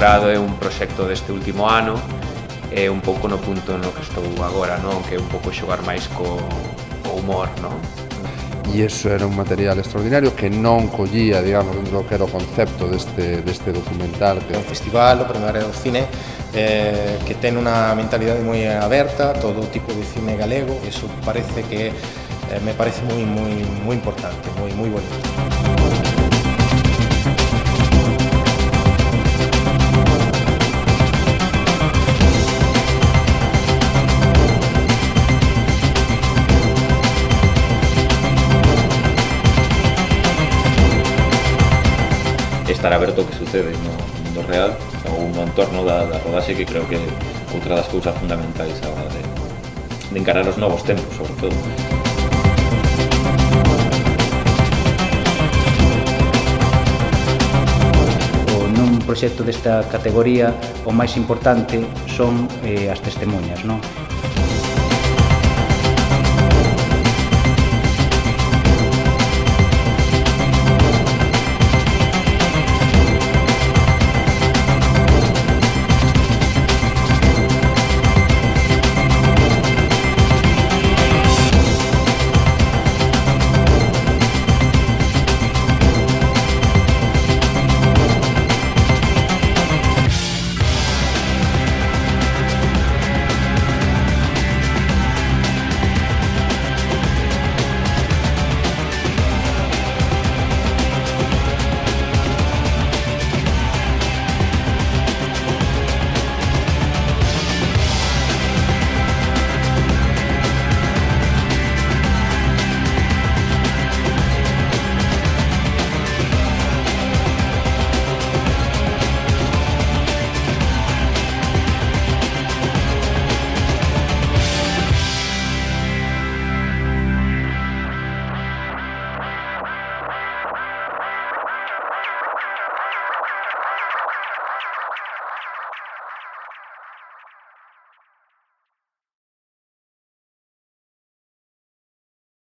Colorado é un proxecto deste último ano, é un pouco no punto no que estou agora, non? Que é un pouco xogar máis co humor, non? E iso era un material extraordinario que non collía, digamos, dentro do que era o concepto deste documental. É un festival, o Premio Área do Cine, que ten unha mentalidade moi aberta, todo tipo de cine galego, e iso parece que me parece moi importante, moi bonito. Estar aberto ao que sucede no mundo real ou no entorno da rodaxe, que creo que é outra das cousas fundamentais a hora de encarar os novos tempos, sobre todo. Nun proxecto desta categoría o máis importante son as testemunhas, non?